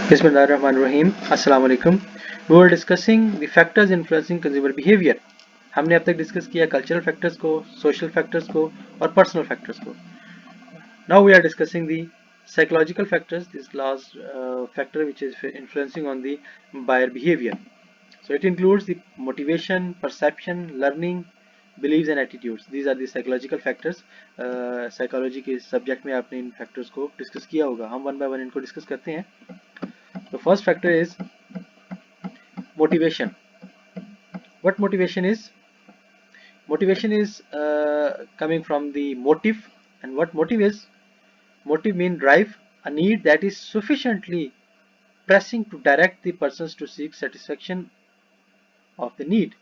बिस्मिल्लाहिर्रहमानिर्रहीम अस्सलाम वालेकुम। We were discussing the factors influencing consumer behaviour. हमने अब तक डिस्कस किया कल्चरल फैक्टर्स को, सोशल फैक्टर्स को और पर्सनल फैक्टर्स को। Now we are discussing the psychological factors, this last factor which is influencing on the buyer behavior. So it includes the motivation, perception, learning, beliefs and attitudes. These are the psychological factors. Psychology के subject में आपने इन factors को discuss किया होगा। हम one by one इनको discuss करते हैं। The first factor is motivation. What motivation is? Motivation is coming from the motive. And what motive is? Motive means drive, a need that is sufficiently pressing to direct the persons to seek satisfaction of the need.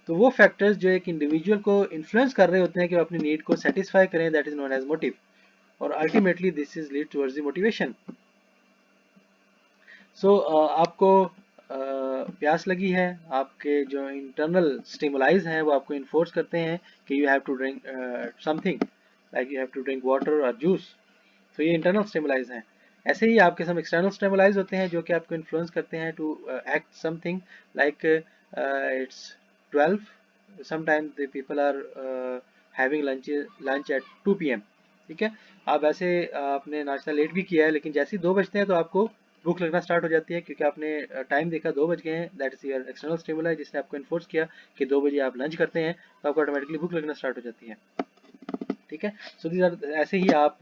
तो वो factors जो एक individual को influence कर रहे होते हैं कि वो अपनी नीड को सेटिस्फाई करें, that is known as motive, और ultimately this is lead towards the motivation. So आपको प्यास लगी है, आपके जो इंटरनल स्टिमुलाइज हैं वो आपको इन्फोर्स करते हैं कि you have to drink something, like you have to drink water और जूस। तो ये इंटरनल स्टिमुलाइज हैं। ऐसे ही आपके सब एक्सटर्नल स्टिमुलाइज होते हैं जो कि आपको इन्फ्लुएंस करते हैं to act something, like it's 12, sometimes the people are having lunch at 2 PM। ठीक है, आप ऐसे आपने नाश्ता लेट भी किया है, लेकिन जैसे ही 2 बजते हैं तो आपको भूख लगना स्टार्ट हो जाती है, क्योंकि आपने टाइम देखा 2 बज गए हैं। That is your external stimuli जिसने आपको इन्फोर्स किया कि 2 बजे आप लंच करते हैं, तो आपको ऑटोमेटिकली भूख लगना स्टार्ट हो जाती है। ठीक है, सो दीज आर, ऐसे ही आप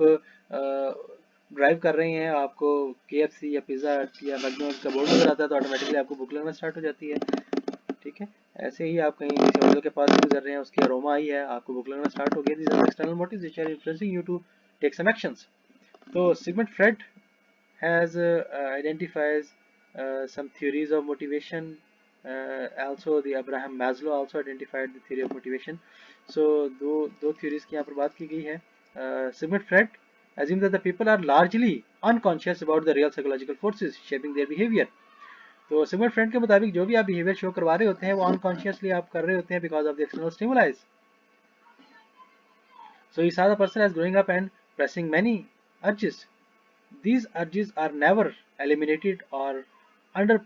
ड्राइव कर रहे हैं, आपको KFC या पिज़्ज़ा या मैकडॉनल्ड्स का बोर्ड नजर आता है तो ऑटोमेटिकली आपको भूख लगना स्टार्ट हो जाती है। ठीक है, ऐसे ही आप कहीं किसी होटल के पास गुजर रहे हैं, उसकी अरोमा आई है, आपको भूख लगना स्टार्ट हो गया। These are external motives which are influencing you to take some actions. तो Sigmund Freud has identifies some theories of motivation. Also, the Abraham Maslow also identified the theory of motivation. So, दो theories की यहाँ पर बात की गई है। Sigmund Freud assumes that the people are largely unconscious about the real psychological forces shaping their behavior. तो Sigmund friend के मुताबिक जो भी आप बिहेवियर शो करवा रहे होते हैं वो अनकॉन्शियसली आप कर रहे होते हैं because of the external stimulise. So he saw the person as growing up and pressing many urges. These urges are never eliminated or under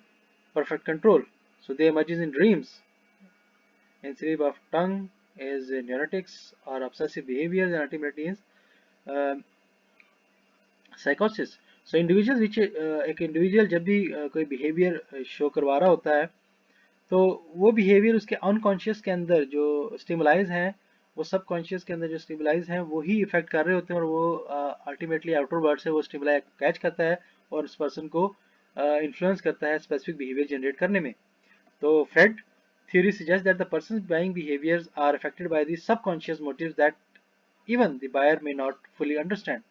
perfect control, so they emerge in dreams, in sleep of tongue, is neurotics or obsessive behaviors, and ultimately in psychosis. So individuals which एक individual जब भी कोई behaviour show करवा रहा होता है तो वो बिहेवियर उसके अनकॉन्शियस के अंदर जो स्टिमुलाइज हैं, वो सब कॉन्शियस के अंदर जो स्टिमुलाइज हैं वो ही इफेक्ट कर रहे होते हैं, और वो अल्टीमेटली आउटर वर्ड से वो स्टिमुलाई कैच करता है और उस पर्सन को इन्फ्लुएंस करता है स्पेसिफिक बिहेवियर जनरेट करने में। तो Freud theory suggest that the person buying behaviours are affected by the subconscious motives that even the buyer may not fully understand.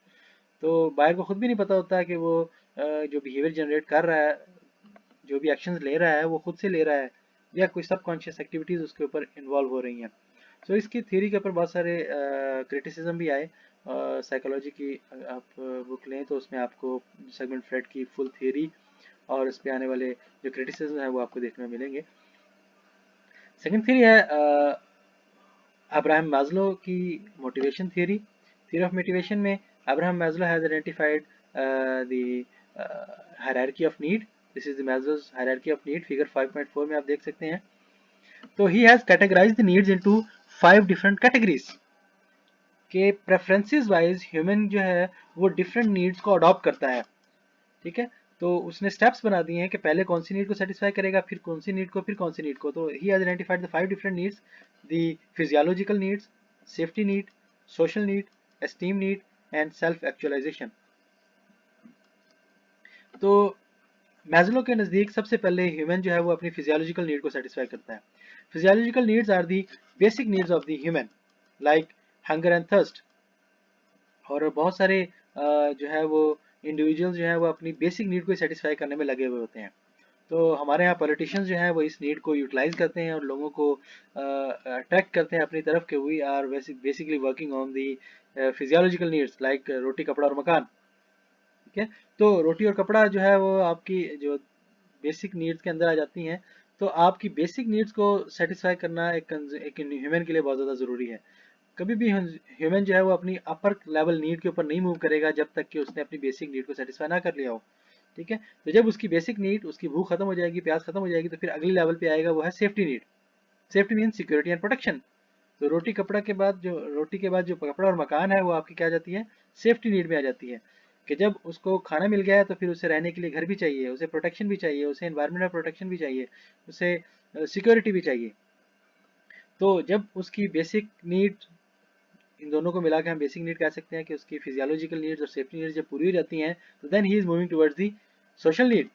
तो बायर को खुद भी नहीं पता होता है कि वो जो बिहेवियर जनरेट कर रहा है, जो भी एक्शंस ले रहा है वो खुद से ले रहा है या कोई सबकॉन्शियस एक्टिविटीज उसके ऊपर इन्वॉल्व हो रही हैं। सो इसकी थ्योरी के ऊपर बहुत सारे क्रिटिसिज्म भी आए। साइकोलॉजी की आप बुक लें तो उसमें आपको सिगमंड फ्रेड की फुल थ्योरी और इस पे आने वाले जो क्रिटिसिज्म है वो आपको देखने में मिलेंगे। सेकंड थ्योरी है अब्राहम मैस्लो की motivation theory. Theory of motivation में Abraham Maslow has identified the hierarchy of need. This is the Maslow's hierarchy of need, figure 5.4 में आप देख सकते हैं। तो he has categorized the needs into 5 different categories के preferences wise human जो है वो डिफरेंट नीड्स को अडॉप्ट करता है। ठीक है, तो उसने स्टेप्स बना दिए हैं कि पहले कौन सी नीड को सेटिस्फाई करेगा, फिर कौन सी नीड को, फिर कौन सी नीड को। तो he has identified the 5 different needs, the physiological needs, safety need, social need, esteem need and self actualization. तो मैस्लो के नज़दीक सबसे पहले ह्यूमन जो है वो अपनी फिजियोलॉजिकल नीड को सेटिस्फाई करता है। Physiological needs are the basic needs of the human, like hunger and thirst. और बहुत सारे जो है वो इंडिविजुअल्स जो है वो अपनी बेसिक नीड को सेटिस्फाई करने में लगे हुए होते हैं। तो हमारे यहाँ पॉलिटिशियंस जो हैं वो इस नीड को यूटिलाइज करते हैं और लोगों को अट्रैक्ट करते हैं अपनी तरफ के। We are basically working on the physiological needs like रोटी, कपड़ा और मकान। ठीक है, तो रोटी और कपड़ा जो है वो आपकी जो बेसिक नीड्स के अंदर आ जाती हैं। तो आपकी बेसिक नीड्स को सेटिस्फाई करना एक ह्यूमन के लिए बहुत ज़्यादा ज़रूरी है। कभी भी ह्यूमन जो है वो अपनी अपर लेवल नीड के ऊपर नहीं मूव करेगा जब तक कि उसने अपनी बेसिक नीड को सेटिस्फाई ना कर लिया हो। ठीक है। तो जब उसकी बेसिक नीड, उसकी भूख खत्म हो जाएगी, प्यास खत्म हो जाएगी, तो फिर अगले लेवल पे आएगा, वो है safety need. Safety mean security and protection. तो रोटी के बाद जो कपड़ा और मकान है वो आपकी क्या आ जाती है, सेफ्टी नीड में आ जाती है। कि जब उसको खाना मिल गया है तो फिर उसे रहने के लिए घर भी चाहिए, उसे प्रोटेक्शन भी चाहिए, उसे एनवायरमेंटल प्रोटेक्शन भी चाहिए, उसे सिक्योरिटी भी चाहिए। तो जब उसकी बेसिक नीड, इन दोनों को मिला के हम बेसिक नीड कह सकते हैं कि उसकी फिजियोलॉजिकल नीड्स और सेफ्टी नीड्स जब पूरी हो जाती हैं, तो then he is moving towards the social need,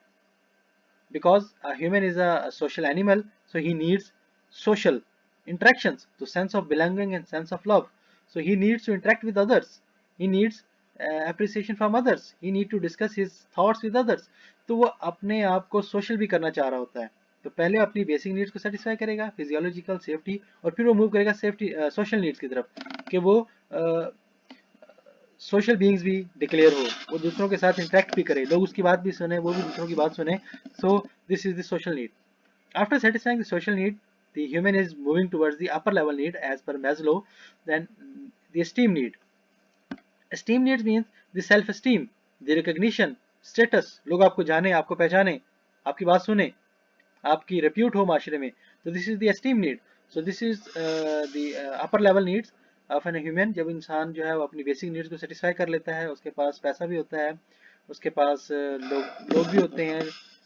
because a human is a social animal, so he needs social interactions, so sense of belonging and sense of love. So he needs to interact with others, he needs appreciation from others, he need to discuss his thoughts with others. तो वो अपने आप को social भी करना चाह रहा होता है। तो पहले अपनी बेसिक नीड्स को सेटिस्फाई करेगा, फिजियोलॉजिकल, सेफ्टी, और फिर वो मूव करेगा सेफ्टी सोशल नीड्स की तरफ, कि वो सोशल बीइंग्स भी डिक्लेयर हो, वो दूसरों के साथ इंटरेक्ट भी करे, लोग उसकी बात भी सुने, वो भी दूसरों की बात सुने। So this is the social need. After satisfying the social need, the human is moving towards the upper level need as per Maslow. Then the esteem need. Esteem needs means the self esteem, the recognition, status, लोग आपको जाने, आपको पहचाने, आपकी बात सुने, आपकी repute हो माशरे में। तो this is the esteem need. So this is the upper level needs of an human. जब इंसान जो है वो अपनी बेसिक नीड्स को सेटिस्फाई कर लेता है, उसके पास पैसा भी होता है, उसके पास लोग भी होते हैं,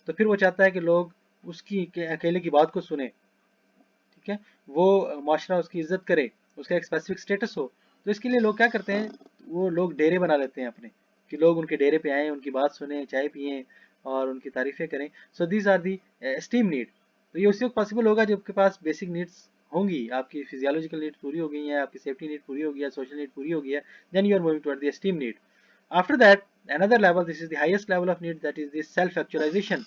तो फिर वो चाहता है कि लोग उसकी अकेले की बात को सुने, ठीक है, वो माशरा उसकी इज्जत करे, उसका एक स्पेसिफिक स्टेटस हो। तो इसके लिए लोग क्या करते हैं, वो लोग डेरे बना लेते हैं अपने, कि लोग उनके डेरे पे आए, उनकी बात सुने, चाय पिए और उनकी तारीफें करें। So these are the esteem need. तो ये उसी वक्त पॉसिबल होगा जब आपके पास बेसिक नीड्स होंगी, आपकी फिजियोलॉजिकल नीड पूरी हो गई है, आपकी सेफ्टी नीड पूरी हो गई है, सोशल नीड पूरी हो गई है, then you are moving toward the esteem need. After that another level, this is the highest level of need, that is the self actualization,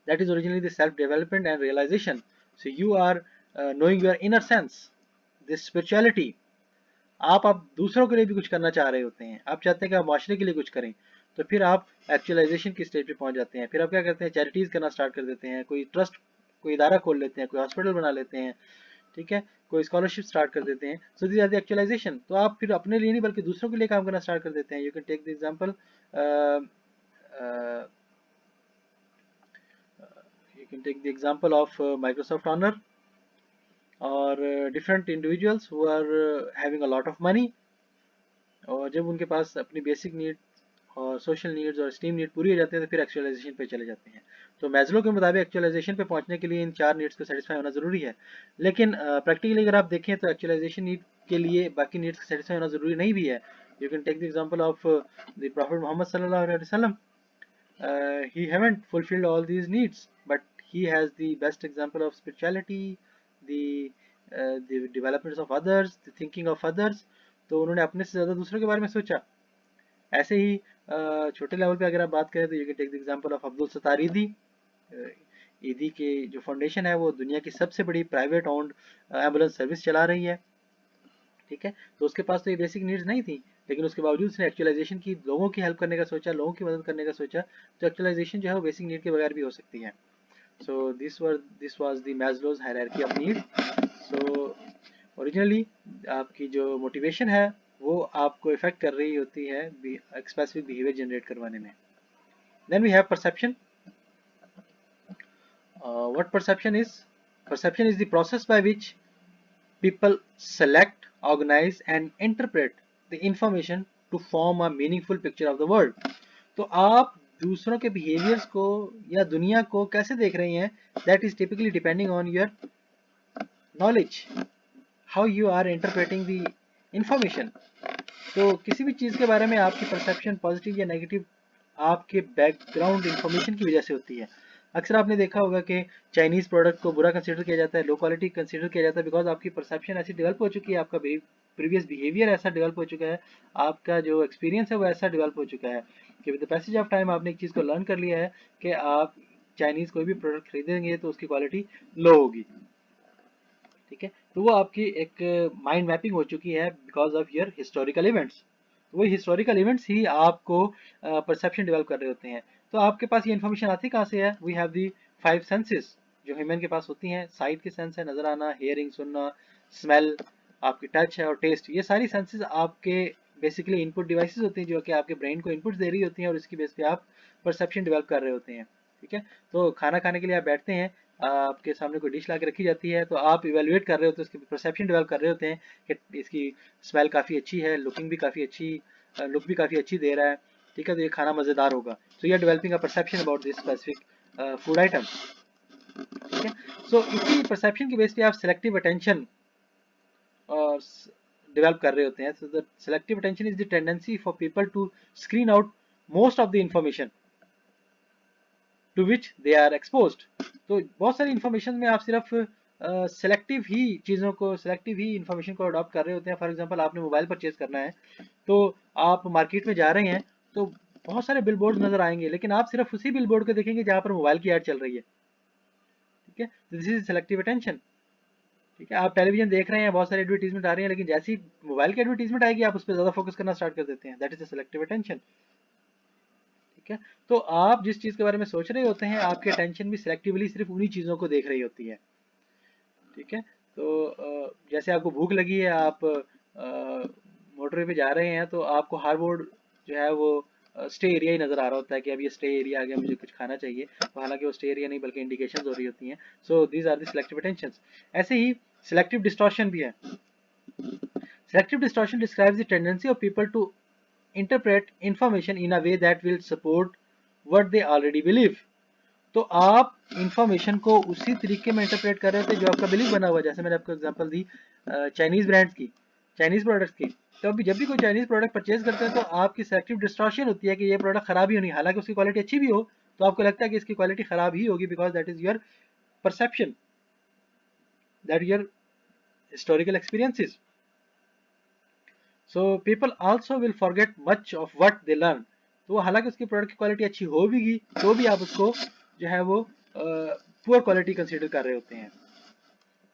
that is originally the self development and realization. So you are knowing your inner sense, this spirituality. आप दूसरों के लिए भी कुछ करना चाह रहे होते हैं, आप चाहते हैं कि आप माशरे के लिए कुछ करें, तो फिर आप एक्चुअलाइजेशन की स्टेज पे पहुंच जाते हैं। फिर आप क्या करते हैं, चैरिटीज करना स्टार्ट कर देते हैं, कोई ट्रस्ट, कोई इदारा खोल लेते हैं, कोई हॉस्पिटल बना लेते हैं, ठीक है, कोई स्कॉलरशिप स्टार्ट कर देते हैं। So this are the actualization. तो आप फिर अपने लिए नहीं बल्कि दूसरों के लिए काम करना स्टार्ट कर देते हैं। You can take the example, you can take the example of Microsoft Honor, or different individuals who are having a lot of money, और जब उनके पास अपनी बेसिक नीड और सोशल नीड्स और स्टीम नीड पूरी हो जाती है तो फिर एक्चुअलाइजेशन पे चले जाते हैं। तो मैस्लो के मुताबिक एक्चुअलाइजेशन पे पहुंचने के लिए इन 4 नीड्स को सेटिस्फाई होना जरूरी है। लेकिन प्रैक्टिकली अगर आप देखें तो एक्चुअलाइजेशन नीड के लिए बाकी नीड्स को सेटिस्फाई होना जरूरी नहीं भी है। You can take the example of the prophet Muhammad सल्लल्लाहु अलैहि वसल्लम। He haven't fulfilled all these needs, but he has the best example of spirituality, the developments of others, the thinking of others. तो उन्होंने अपने से ज़्यादा दूसरों के बारे में सोचा। ऐसे ही छोटे लेवल पे अगर आप बात करें तो you can take the example of Abdul Sattar Edhi. Edhi के जो फाउंडेशन है वो दुनिया की सबसे बड़ी प्राइवेट ओन्ड एम्बुलेंस सर्विस चला रही है, ठीक है। तो उसके पास तो ये बेसिक नीड्स नहीं थी, लेकिन उसके बावजूद उसने एक्चुअलाइजेशन की, लोगों की हेल्प करने का सोचा, लोगों की मदद करने का सोचा। तो एक्चुअलाइजेशन जो है वो बेसिक नीड के बगैर भी हो सकती है। So this was the Maslow's hierarchy of need. So originally आपकी जो मोटिवेशन है वो आपको इफेक्ट कर रही होती है एक स्पेसिफिक बिहेवियर जनरेट करवाने में। Then we have perception. What perception is? Perception is the process by which people select, organize and interpret the information to form a meaningful picture of the world. तो आप दूसरों के behaviors को या दुनिया को कैसे देख रहे हैं, that is typically depending on your knowledge, how you are interpreting the information. तो किसी भी चीज़ के बारे में आपकी परसेप्शन पॉजिटिव या नेगेटिव आपके बैकग्राउंड इंफॉर्मेशन की वजह से होती है। अक्सर आपने देखा होगा कि चाइनीज़ प्रोडक्ट को बुरा कंसीडर किया जाता है, लो क्वालिटी कंसीडर किया जाता है, बिकॉज आपकी परसेप्शन ऐसी डेवलप हो चुकी है, आपका प्रीवियस बिहेवियर ऐसा डेवलप हो चुका है, आपका जो एक्सपीरियंस है वो ऐसा डेवलप हो चुका है कि with the passage of time आपने एक चीज़ को लर्न कर लिया है कि आप चाइनीज़ कोई भी प्रोडक्ट खरीदेंगे तो उसकी क्वालिटी लो होगी, ठीक है। तो वो आपकी एक माइंड मैपिंग हो चुकी है because of your historical events. तो वही हिस्टोरिकल इवेंट्स ही आपको परसेप्शन डेवलप कर रहे होते हैं। तो आपके पास ये इन्फॉर्मेशन आती कहाँ से है? वी हैव दी 5 सेंसेस जो ह्यूमन के पास होती हैं। साइट के सेंस है, नजर आना, हेयरिंग सुनना, स्मेल, आपकी टच है और टेस्ट। ये सारी सेंसेस आपके बेसिकली इनपुट डिवाइसेस होती हैं जो कि आपके ब्रेन को इनपुट दे रही होती हैं और इसकी बेस पे आप परसेप्शन डेवलप कर रहे होते हैं। ठीक है, तो खाना खाने के लिए आप बैठते हैं, आपके सामने कोई डिश ला के रखी जाती है, तो आप इवेलुएट कर रहे होते हैं, उसकी परसेप्शन डेवलप कर रहे होते हैं कि इसकी स्मेल काफ़ी अच्छी है, लुकिंग भी काफ़ी अच्छी, लुक भी काफ़ी अच्छी दे रहा है। ठीक है, तो ये खाना मज़ेदार होगा। So you are developing a perception about this specific food item. ठीक है, सो इसी परसेप्शन के बेस पे आप सिलेक्टिव अटेंशन और डेवलप कर रहे होते हैं। So the selective attention is the tendency for people to screen out most of the information to which they are exposed. तो बहुत सारी इंफॉर्मेशन में आप सिर्फ सेलेक्टिव ही चीज़ों को, सेलेक्टिव ही इंफॉर्मेशन को अडॉप्ट कर रहे होते हैं। फॉर एग्जांपल आपने मोबाइल परचेज करना है, तो आप मार्केट में जा रहे हैं, तो बहुत सारे बिलबोर्ड नजर आएंगे, लेकिन आप सिर्फ उसी बिलबोर्ड को देखेंगे जहाँ पर मोबाइल की ऐड चल रही है। ठीक है, दिस इज सेलेक्टिव अटेंशन। ठीक है, आप टेलीविजन देख रहे हैं, बहुत सारी एडवर्टीजमेंट आ रही है, लेकिन जैसी मोबाइल की एडवर्टीजमेंट आएगी आप उस पर ज्यादा फोकस करना स्टार्ट कर देते हैं। That is the selective attention. ठीक है, तो आप जिस चीज के बारे में सोच रहे होते हैं, आपकी अटेंशन भी सिलेक्टिवली सिर्फ उन्हीं चीजों को देख रही होती है। ठीक है, तो जैसे आपको भूख लगी है, आप मोटरवे पे जा रहे हैं, तो आपको हर बोर्ड जो है वो स्टे एरिया ही नज़र आ रहा होता है कि अब ये स्टे एरिया आ गया, मुझे कुछ खाना चाहिए, तो हालांकि वो स्टे एरिया नहीं बल्कि इंडिकेशंस हो रही होती हैं। So these are the selective attentions. ऐसे ही सिलेक्टिव डिस्टॉर्शन भी है। Selective distortion describes the tendency of people to interpret information in a way that will support what they already believe. तो आप इंफॉर्मेशन को उसी तरीके में इंटरप्रेट कर रहे थे जो आपका बिलीव बना हुआ है। जैसे मैंने आपको एग्जांपल दी चाइनीज ब्रांड्स की, चाइनीज प्रोडक्ट्स की। तो अभी जब भी कोई चाइनीज प्रोडक्ट परचेज करते हैं, तो आपकी सेलेक्टिव डिस्टॉर्शन होती है कि ये प्रोडक्ट खराब ही होनी, हालांकि उसकी क्वालिटी अच्छी भी हो, तो आपको लगता है कि इसकी क्वालिटी खराब ही होगी, because that is your perception, that your historical experiences. So people also will forget much of what they learn. तो हालांकि उसकी प्रोडक्ट की क्वालिटी अच्छी होगी, तो भी आप उसको जो है वो पुअर क्वालिटी कंसीडर कर रहे होते हैं।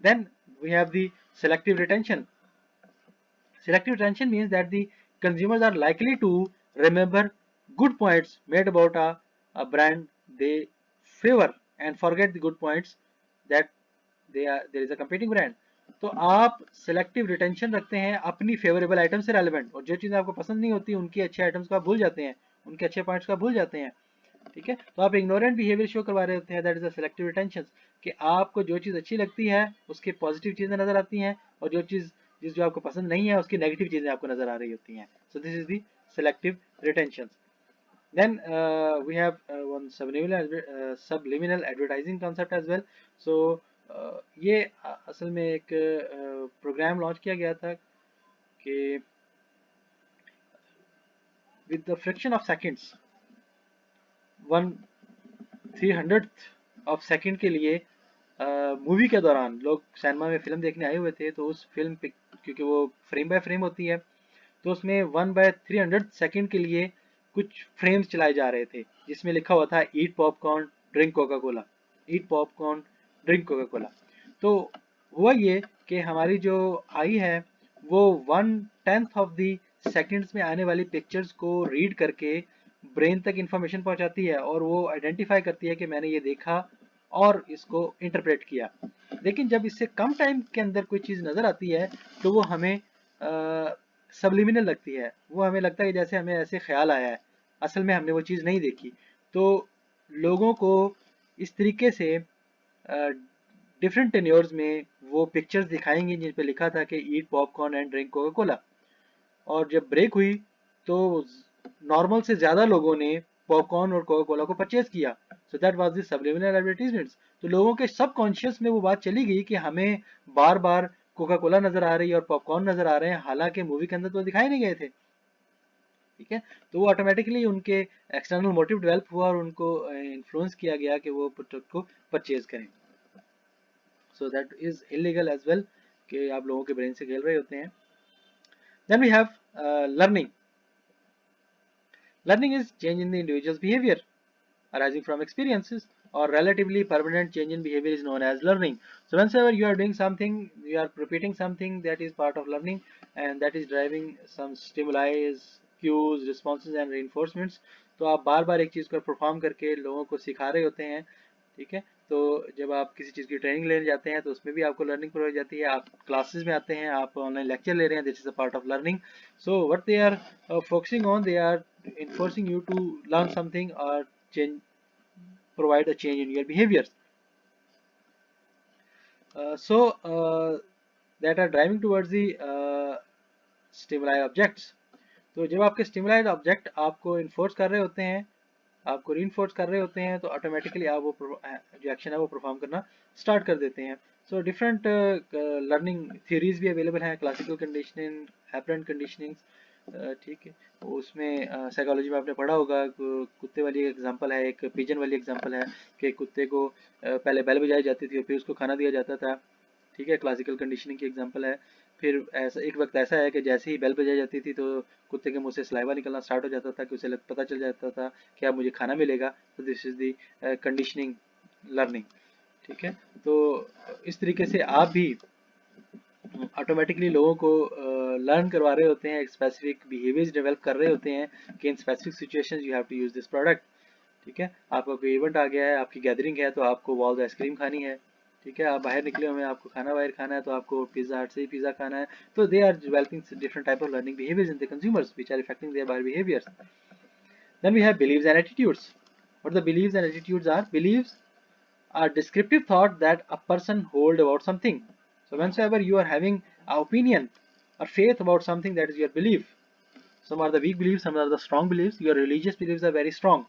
Then we have the selective retention. Selective retention means that the consumers are likely to remember good points made about a brand they favor and forget the good points that there is a competing brand. तो आप selective retention रखते हैं अपनी favourable item से relevant, और जो चीज़ें आपको पसंद नहीं होती उनकी अच्छे आइटम्स को आप भूल जाते हैं, उनके अच्छे पॉइंट्स को आप भूल जाते हैं। ठीक है, तो आप इग्नोरेंट बिहेवियर शो करवा रहे होते हैं। That is a selective retention, कि आपको जो चीज़ अच्छी लगती है उसके पॉजिटिव चीज़ें नजर आती हैं, और जो आपको पसंद नहीं है उसकी नेगेटिव चीज़ें आपको नजर आ रही होती हैं। So this is the selective retention. Then we have one subliminal advertising concept as well. So ये असल में एक प्रोग्राम लॉन्च किया गया था कि with the fraction of seconds, 1/300 of second के लिए मूवी के दौरान लोग सिनेमा में फिल्म देखने आए हुए थे, तो उस फिल्म पे क्योंकि वो फ्रेम बाय फ्रेम होती है, तो उसमें 1/300 सेकंड के लिए कुछ फ्रेम्स चलाए जा रहे थे जिसमें लिखा हुआ था ईट पॉपकॉर्न ड्रिंक कोका कोला, ईट पॉपकॉर्न ड्रिंक कोका कोला। तो हुआ ये कि हमारी जो आई है वो 1/10 ऑफ द सेकंड्स में आने वाली पिक्चर्स को रीड करके ब्रेन तक इंफॉर्मेशन पहुंचाती है, और वो आइडेंटिफाई करती है कि मैंने ये देखा और इसको इंटरप्रेट किया। लेकिन जब इससे कम टाइम के अंदर कोई चीज़ नज़र आती है, तो वो हमें सबलिमिनल लगती है। वो हमें लगता है जैसे हमें ऐसे ख्याल आया है, असल में हमने वो चीज़ नहीं देखी। तो लोगों को इस तरीके से डिफरेंट टेन्योर्स में वो पिक्चर्स दिखाएंगे जिन पे लिखा था कि eat popcorn and drink Coca Cola, और जब ब्रेक हुई तो नॉर्मल से ज़्यादा लोगों ने पॉपकॉर्न और कोका कोला को परचेज किया। So that was the subliminal advertisements. तो लोगों के सबकॉन्शियस में वो बात चली गई कि हमें बार बार कोका कोला नजर आ रही है और पॉपकॉर्न नजर आ रहे हैं, हालांकि मूवी के अंदर तो दिखाई नहीं गए थे। ठीक है, तो वो ऑटोमेटिकली उनके एक्सटर्नल मोटिव डेवलप हुआ और उनको इन्फ्लुएंस किया गया कि वो प्रोडक्ट को परचेज करें। So that is illegal as well, कि आप लोगों के ब्रेन से खेल रहे होते हैं। Then we have learning. Learning is change in the individual's behavior arising from experiences, or relatively permanent change in behavior is known as learning. So whenever you are doing something, you are repeating something, that is part of learning, and that is driving some stimuli, cues, responses and reinforcements. तो आप बार बार एक चीज़ को perform करके लोगों को सिखा रहे होते हैं, ठीक है। तो जब आप किसी चीज़ की ट्रेनिंग लेने जाते हैं तो उसमें भी आपको लर्निंग प्रोवाइड जाती है। आप क्लासेस में आते हैं, आप ऑनलाइन लेक्चर ले रहे हैं, this is a part of learning. So what they are focusing on, they are enforcing you to learn something or change, provide a change in your behaviors. So that are driving towards the stimuli objects. तो जब आपके stimuli object आपको enforce कर रहे होते हैं, आपको reinforce कर रहे होते हैं, तो ऑटोमेटिकली आप वो जो एक्शन है वो परफॉर्म करना स्टार्ट कर देते हैं। सो डिफरेंट लर्निंग थ्योरीज भी अवेलेबल हैं, क्लासिकल कंडीशनिंग, हैपरेंट कंडीशनिंग, ठीक है। उसमें साइकोलॉजी में आपने पढ़ा होगा, कुत्ते वाली एग्जांपल है, एक पिजन वाली एग्जांपल है कि कुत्ते को पहले बेल बजाई जाती थी और फिर उसको खाना दिया जाता था, ठीक है, क्लासिकल कंडीशनिंग की एग्जांपल है। फिर ऐसा एक वक्त ऐसा है कि जैसे ही बेल बजाई जाती थी तो कुत्ते के मुंह से सलाइवा निकलना स्टार्ट हो जाता था, कि उसे पता चल जाता था कि अब मुझे खाना मिलेगा। तो this is the conditioning learning, ठीक है। तो इस तरीके से आप भी ऑटोमेटिकली लोगों को लर्न करवा रहे होते हैं, एक स्पेसिफिक बिहेवियर्स डेवलप कर रहे होते हैं कि in specific situations you have to use this product, ठीक है। आपका कोई इवेंट आ गया है, आपकी गैदरिंग है, तो आपको वॉल्स आइसक्रीम खानी है, ठीक है। आप बाहर निकले हुए हैं, आपको खाना बाहर खाना है, तो आपको पिज्जा हट से ही पिज्जा खाना है। तो they are developing different type of learning behaviours in the consumers which are affecting their buy behaviours. Then we have beliefs and attitudes. What the beliefs and attitudes are? Beliefs are descriptive thought that a person hold about something. So whensoever you are having an opinion or faith about something, that is your belief. Some are the weak beliefs, some are the strong beliefs. Your religious beliefs are very strong.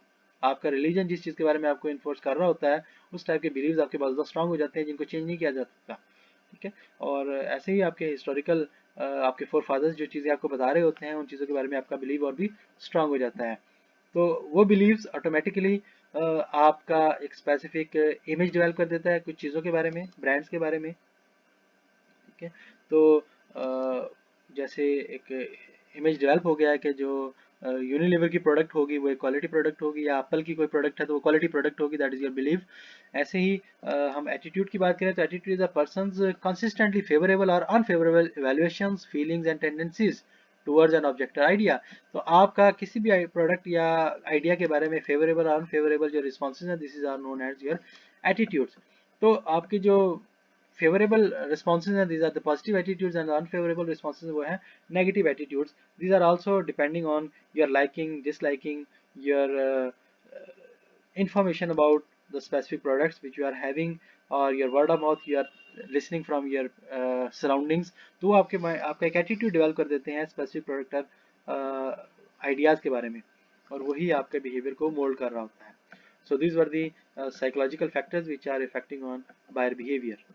आपका religion जिस चीज़ के बारे में आपको enforce कर रहा होता है, उस टाइप के बिलीव्स आपके पास बहुत स्ट्रांग हो जाते हैं, जिनको चेंज नहीं किया जा सकता, ठीक है। और ऐसे ही आपके हिस्टोरिकल आपके फोर फादर्स जो चीज़ें आपको बता रहे होते हैं, उन चीज़ों के बारे में आपका बिलीव और भी स्ट्रांग हो जाता है। तो वो बिलीव्स ऑटोमेटिकली आपका एक स्पेसिफिक इमेज डेवलप कर देता है कुछ चीज़ों के बारे में, ब्रांड्स के बारे में, ठीक है। तो जैसे एक इमेज डेवलप हो गया है कि जो यूनिलीवर की प्रोडक्ट होगी वो एक क्वालिटी प्रोडक्ट होगी, या एप्पल की कोई प्रोडक्ट है तो वो क्वालिटी प्रोडक्ट होगी, दैट इज योर बिलीव। ऐसे ही हम एटीट्यूड की बात करें तो attitude is a person's consistently favourable और unfavourable evaluations, feelings and tendencies towards an object idea. तो आपका किसी भी प्रोडक्ट या आइडिया के बारे में फेवरेबल और अनफेवरेबल जो रिस्पॉन्सेज हैं, this is are known as your attitudes. तो आपकी जो favorable responses हैं, these are the positive attitudes, and the unfavorable responses वो हैं negative attitudes. These are also depending on your liking, disliking, your information about the specific products which you are having, or your word of mouth you are listening from your surroundings. तो वो आपका एक attitude develop कर देते हैं specific product ideas के बारे में, और वही आपके behavior को mold कर रहा होता है. So these were the psychological factors which are affecting on buyer behavior.